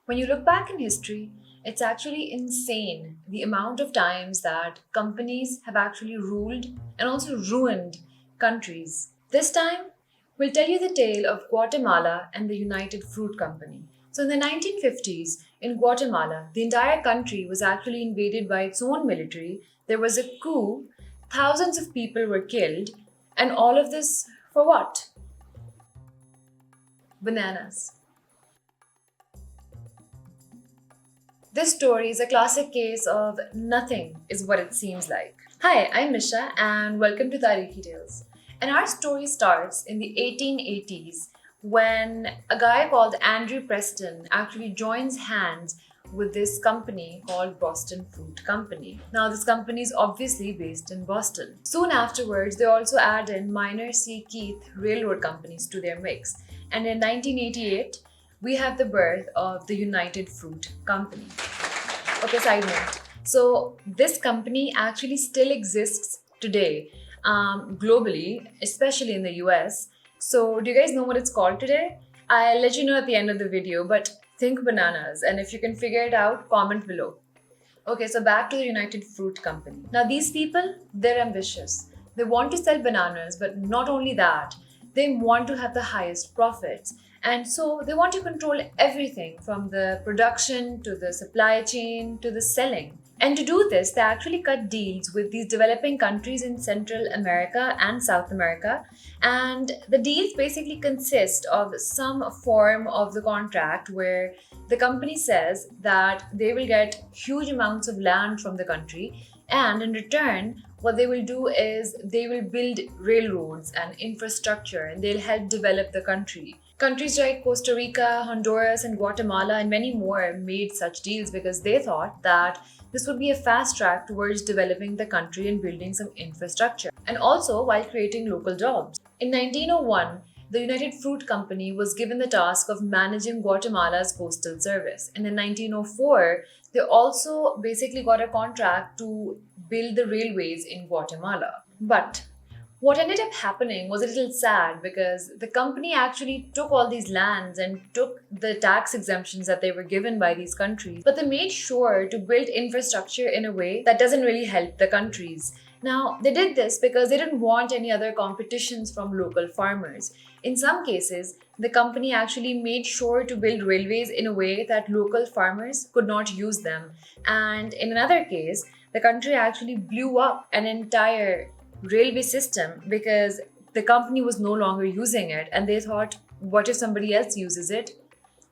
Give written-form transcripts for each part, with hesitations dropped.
When you look back in history, it's actually insane the amount of times that companies have actually ruled and also ruined countries. This time, we'll tell you the tale of Guatemala and the United Fruit Company. So, in the 1950s, in Guatemala, the entire country was actually invaded by its own military. There was a coup, thousands of people were killed, and all of this for what? Bananas. This story is a classic case of nothing is what it seems like. Hi, I'm Misha and welcome to Tarihi Tales. And our story starts in the 1880s when a guy called Andrew Preston actually joins hands with this company called Boston Fruit Company. Now, this company is obviously based in Boston. Soon afterwards, they also add in Minor C. Keith railroad companies to their mix. And in 1988, we have the birth of the United Fruit Company. Okay, side note. So, this company actually still exists today globally, especially in the US. So, do you guys know what it's called today? I'll let you know at the end of the video, but think bananas. And if you can figure it out, comment below. Okay, so back to the United Fruit Company. Now, these people, they're ambitious. They want to sell bananas, but not only that, they want to have the highest profits. And so they want to control everything from the production to the supply chain to the selling. And to do this, they actually cut deals with these developing countries in Central America and South America. And the deals basically consist of some form of the contract where the company says that they will get huge amounts of land from the country, and in return, what they will do is they will build railroads and infrastructure and they'll help develop the country. Countries like Costa Rica, Honduras, and Guatemala, and many more made such deals because they thought that this would be a fast track towards developing the country and building some infrastructure, and also while creating local jobs. In 1901, the United Fruit Company was given the task of managing Guatemala's postal service. And in 1904, they also basically got a contract to build the railways in Guatemala. But what ended up happening was a little sad because the company actually took all these lands and took the tax exemptions that they were given by these countries, but they made sure to build infrastructure in a way that doesn't really help the countries. Now, they did this because they didn't want any other competitions from local farmers. In some cases, the company actually made sure to build railways in a way that local farmers could not use them. And in another case, the country actually blew up an entire railway system because the company was no longer using it and they thought, what if somebody else uses it?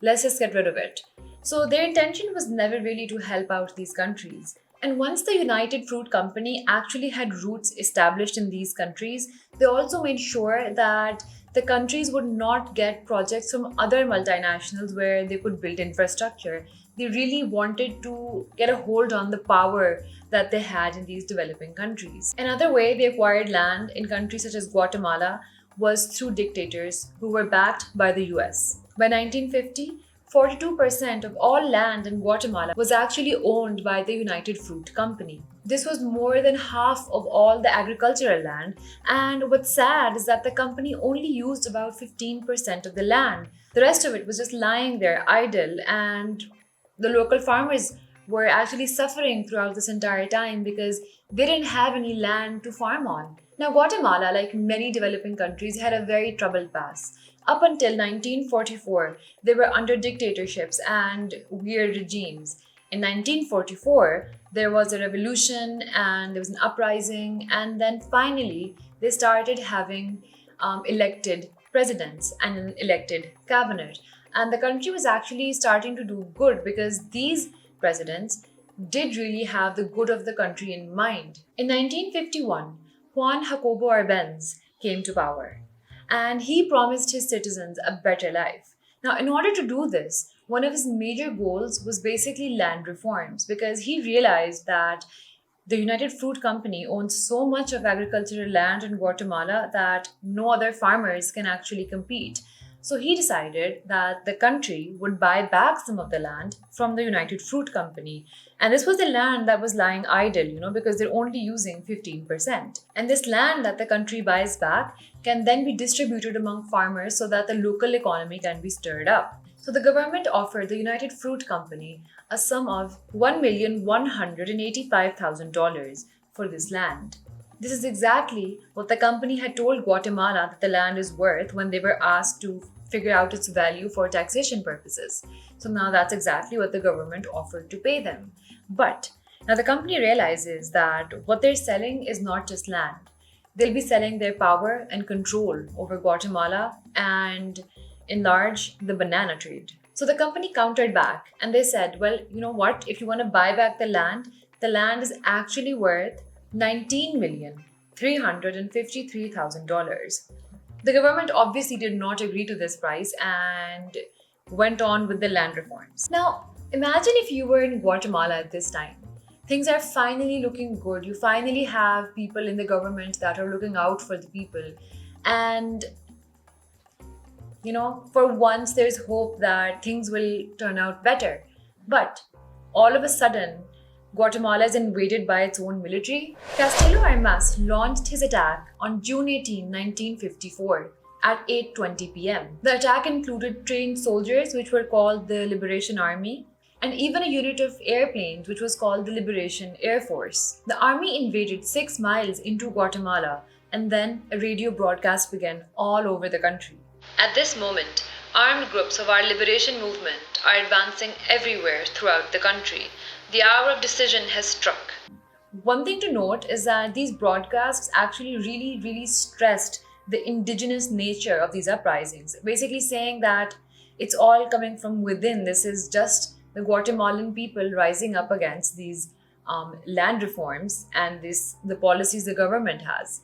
Let's just get rid of it. So their intention was never really to help out these countries. And once the United Fruit Company actually had roots established in these countries, they also made sure that the countries would not get projects from other multinationals where they could build infrastructure. They really wanted to get a hold on the power that they had in these developing countries. Another way they acquired land in countries such as Guatemala was through dictators who were backed by the US. By 1950, 42% of all land in Guatemala was actually owned by the United Fruit Company. This was more than half of all the agricultural land, and what's sad is that the company only used about 15% of the land. The rest of it was just lying there idle, and the local farmers were actually suffering throughout this entire time because they didn't have any land to farm on. Now, Guatemala, like many developing countries, had a very troubled past. Up until 1944, they were under dictatorships and weird regimes. In 1944, there was a revolution and there was an uprising, and then finally, they started having elected presidents and an elected cabinet. And the country was actually starting to do good because these presidents did really have the good of the country in mind. In 1951, Juan Jacobo Arbenz came to power and he promised his citizens a better life. Now, in order to do this, one of his major goals was basically land reforms because he realized that the United Fruit Company owns so much of agricultural land in Guatemala that no other farmers can actually compete. So he decided that the country would buy back some of the land from the United Fruit Company. And this was the land that was lying idle, because they're only using 15%. And this land that the country buys back can then be distributed among farmers so that the local economy can be stirred up. So the government offered the United Fruit Company a sum of $1,185,000 for this land. This is exactly what the company had told Guatemala that the land is worth when they were asked to figure out its value for taxation purposes. So now that's exactly what the government offered to pay them. But now the company realizes that what they're selling is not just land. They'll be selling their power and control over Guatemala and, in large, the banana trade. So the company countered back and they said, well, you know what? If you want to buy back the land is actually worth $19,353,000. The government obviously did not agree to this price and went on with the land reforms. Now, imagine if you were in Guatemala at this time. Things are finally looking good. You finally have people in the government that are looking out for the people. And, for once there's hope that things will turn out better. But all of a sudden, Guatemala is invaded by its own military. Castillo Armas launched his attack on June 18, 1954 at 8:20 p.m. The attack included trained soldiers, which were called the Liberation Army, and even a unit of airplanes, which was called the Liberation Air Force. The army invaded 6 miles into Guatemala, and then a radio broadcast began all over the country. At this moment, armed groups of our liberation movement are advancing everywhere throughout the country. The hour of decision has struck. One thing to note is that these broadcasts actually really stressed the indigenous nature of these uprisings, basically saying that it's all coming from within. This is just the Guatemalan people rising up against these land reforms and the policies the government has.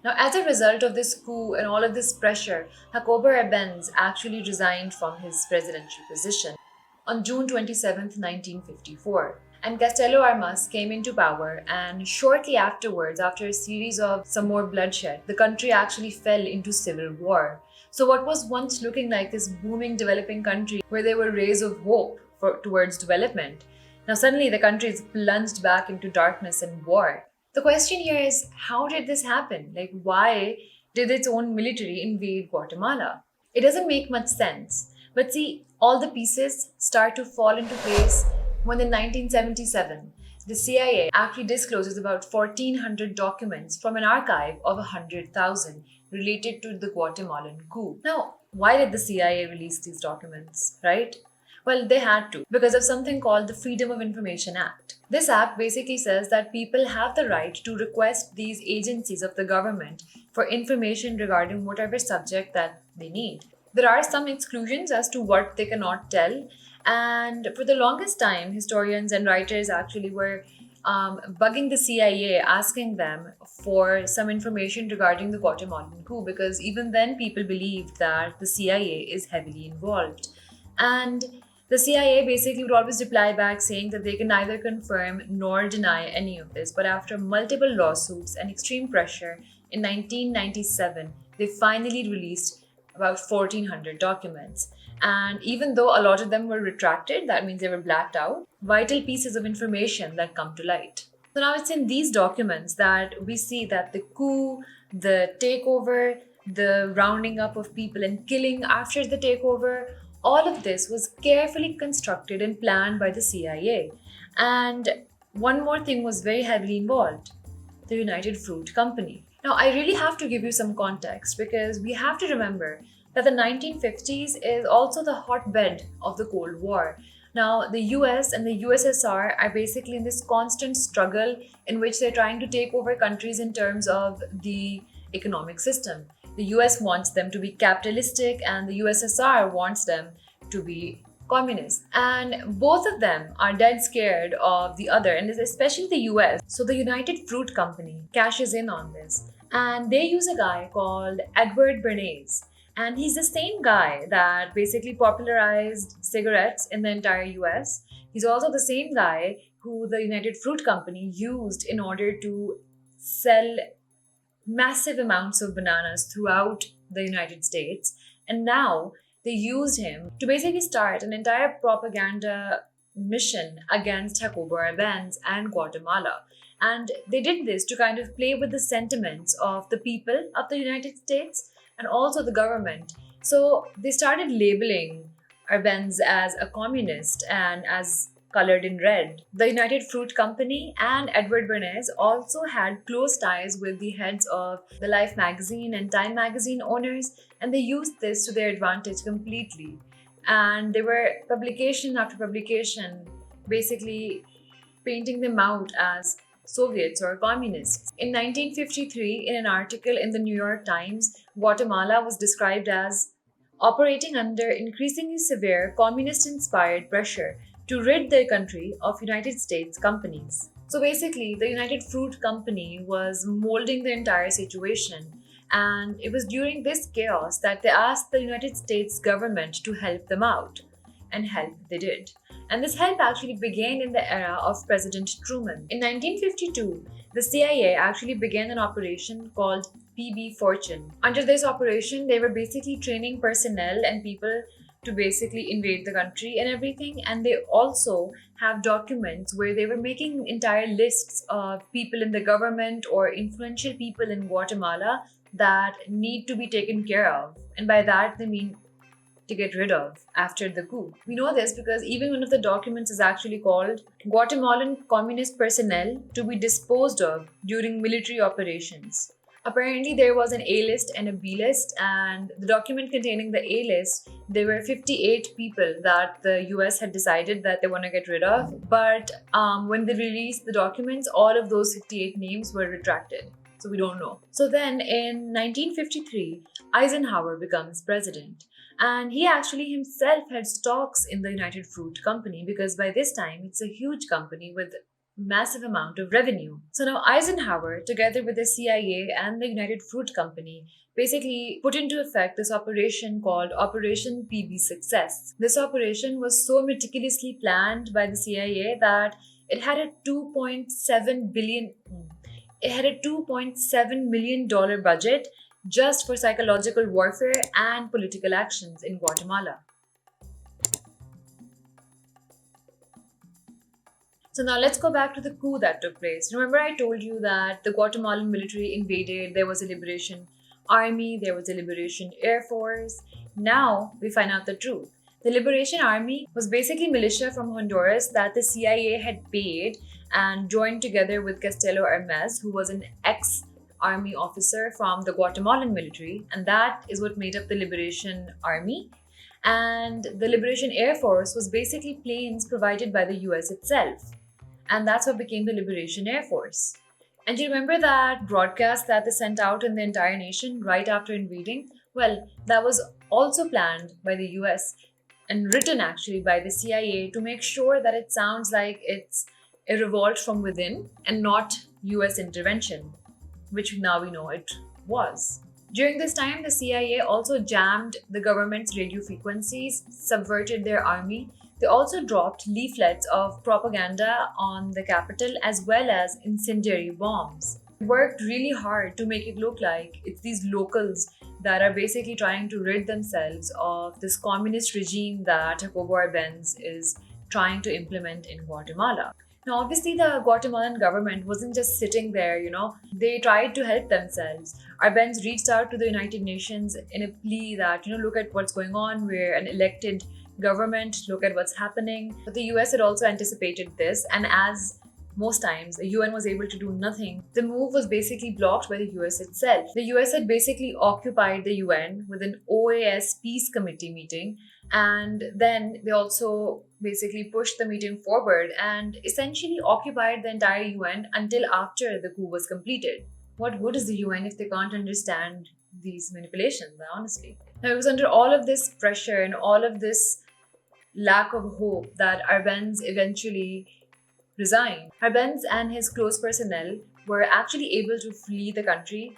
Now, as a result of this coup and all of this pressure, Jacobo Arbenz actually resigned from his presidential position on June 27, 1954. And Castelo Armas came into power, and shortly afterwards, after a series of some more bloodshed, the country actually fell into civil war. So what was once looking like this booming developing country where there were rays of hope towards development, now suddenly the country is plunged back into darkness and war. The question here is, how did this happen? Like, why did its own military invade Guatemala? It doesn't make much sense. But see, all the pieces start to fall into place when in 1977, the CIA actually discloses about 1,400 documents from an archive of 100,000 related to the Guatemalan coup. Now, why did the CIA release these documents, right? Well, they had to, because of something called the Freedom of Information Act. This act basically says that people have the right to request these agencies of the government for information regarding whatever subject that they need. There are some exclusions as to what they cannot tell, and for the longest time, historians and writers actually were bugging the CIA, asking them for some information regarding the Guatemalan coup, because even then people believed that the CIA is heavily involved. And the CIA basically would always reply back saying that they can neither confirm nor deny any of this. But after multiple lawsuits and extreme pressure, in 1997, they finally released about 1,400 documents. And even though a lot of them were retracted, that means they were blacked out, vital pieces of information that come to light. So now it's in these documents that we see that the coup, the takeover, the rounding up of people and killing after the takeover, all of this was carefully constructed and planned by the CIA. And one more thing was very heavily involved: the United Fruit Company. Now, I really have to give you some context because we have to remember that the 1950s is also the hotbed of the Cold War. Now, the US and the USSR are basically in this constant struggle in which they're trying to take over countries in terms of the economic system. The US wants them to be capitalistic and the USSR wants them to be communist. And both of them are dead scared of the other, and especially the US. So the United Fruit Company cashes in on this. And they use a guy called Edward Bernays. And he's the same guy that basically popularized cigarettes in the entire US. He's also the same guy who the United Fruit Company used in order to sell massive amounts of bananas throughout the United States. And now they used him to basically start an entire propaganda mission against Jacobo Arbenz and Guatemala. And they did this to kind of play with the sentiments of the people of the United States and also the government. So they started labeling Arbenz as a communist and as colored in red. The United Fruit Company and Edward Bernays also had close ties with the heads of the Life magazine and Time magazine owners, and they used this to their advantage completely. And they were publication after publication basically painting them out as Soviets or communists. In 1953, in an article in the New York Times, Guatemala was described as operating under increasingly severe communist inspired pressure to rid their country of United States companies. So basically, the United Fruit Company was molding the entire situation, and it was during this chaos that they asked the United States government to help them out. And help they did. And this help actually began in the era of President Truman. In 1952, the CIA actually began an operation called PB Fortune. Under this operation, they were basically training personnel and people to basically invade the country and everything. And they also have documents where they were making entire lists of people in the government or influential people in Guatemala that need to be taken care of. And by that, they mean to get rid of after the coup. We know this because even one of the documents is actually called Guatemalan Communist Personnel to be disposed of during military operations. Apparently, there was an A list and a B list, and the document containing the A list, there were 58 people that the US had decided that they want to get rid of. But when they released the documents, all of those 58 names were retracted. So we don't know. So then in 1953, Eisenhower becomes president. And he actually himself had stocks in the United Fruit Company because by this time it's a huge company with massive amount of revenue. So now Eisenhower, together with the CIA and the United Fruit Company, basically put into effect this operation called Operation PB Success. This operation was so meticulously planned by the CIA that it had a $2.7 million budget just for psychological warfare and political actions in Guatemala. So now let's go back to the coup that took place. Remember I told you that the Guatemalan military invaded, there was a liberation army, there was a liberation air force. Now we find out the truth. The Liberation Army was basically militia from Honduras that the CIA had paid and joined together with Castelo Hermes, who was an ex-army officer from the Guatemalan military, and that is what made up the Liberation Army. And the Liberation Air Force was basically planes provided by the US itself. And that's what became the Liberation Air Force. And do you remember that broadcast that they sent out in the entire nation right after invading? Well, that was also planned by the US and written actually by the CIA to make sure that it sounds like it's a revolt from within and not US intervention, which now we know it was. During this time, the CIA also jammed the government's radio frequencies, subverted their army. They also dropped leaflets of propaganda on the capital as well as incendiary bombs. They worked really hard to make it look like it's these locals that are basically trying to rid themselves of this communist regime that Jacobo Arbenz is trying to implement in Guatemala. Now, obviously, the Guatemalan government wasn't just sitting there, they tried to help themselves. Arbenz reached out to the United Nations in a plea that, look at what's going on, we're an elected government, look at what's happening. But the US had also anticipated this, and as most times the UN was able to do nothing, the move was basically blocked by the US itself. The US had basically occupied the UN with an OAS Peace Committee meeting, and then they also basically pushed the meeting forward and essentially occupied the entire UN until after the coup was completed. What good is the UN if they can't understand these manipulations, honestly? Now, it was under all of this pressure and all of this lack of hope that Arbenz eventually resigned. Arbenz and his close personnel were actually able to flee the country.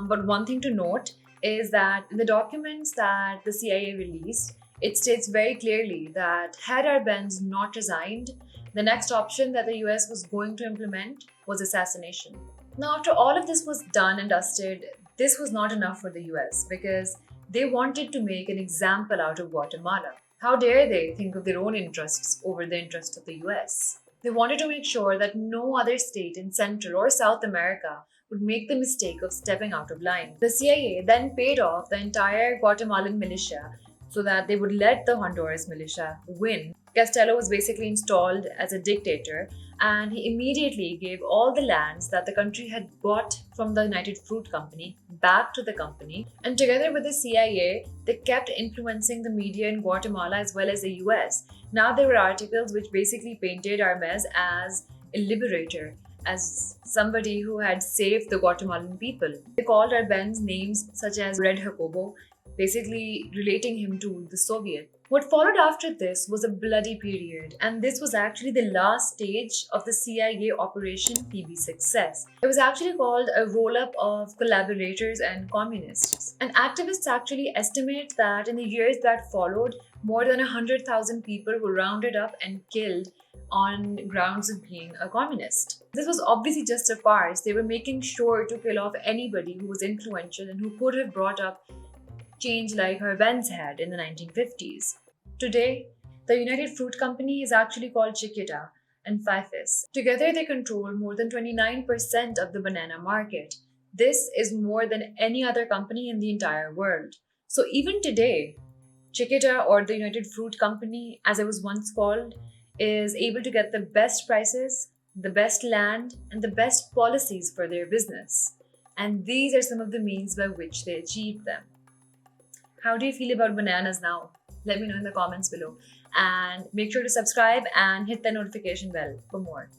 But one thing to note is that in the documents that the CIA released, it states very clearly that had Arbenz not resigned, the next option that the US was going to implement was assassination. Now, after all of this was done and dusted, this was not enough for the US because they wanted to make an example out of Guatemala. How dare they think of their own interests over the interests of the US? They wanted to make sure that no other state in Central or South America would make the mistake of stepping out of line. The CIA then paid off the entire Guatemalan militia so that they would let the Honduras militia win. Castello was basically installed as a dictator, and he immediately gave all the lands that the country had bought from the United Fruit Company back to the company. And together with the CIA, they kept influencing the media in Guatemala as well as the US. Now there were articles which basically painted Armez as a liberator, as somebody who had saved the Guatemalan people. They called Arbenz names such as Red Jacobo, basically relating him to the Soviet. What followed after this was a bloody period, and this was actually the last stage of the CIA Operation PB Success. It was actually called a roll up of collaborators and communists. And activists actually estimate that in the years that followed, more than 100,000 people were rounded up and killed on grounds of being a communist. This was obviously just a farce. They were making sure to kill off anybody who was influential and who could have brought up change like Arbenz had in the 1950s. Today, the United Fruit Company is actually called Chiquita and FIFIS. Together, they control more than 29% of the banana market. This is more than any other company in the entire world. So even today, Chiquita, or the United Fruit Company, as it was once called, is able to get the best prices, the best land, and the best policies for their business. And these are some of the means by which they achieve them. How do you feel about bananas now? Let me know in the comments below. And make sure to subscribe and hit the notification bell for more.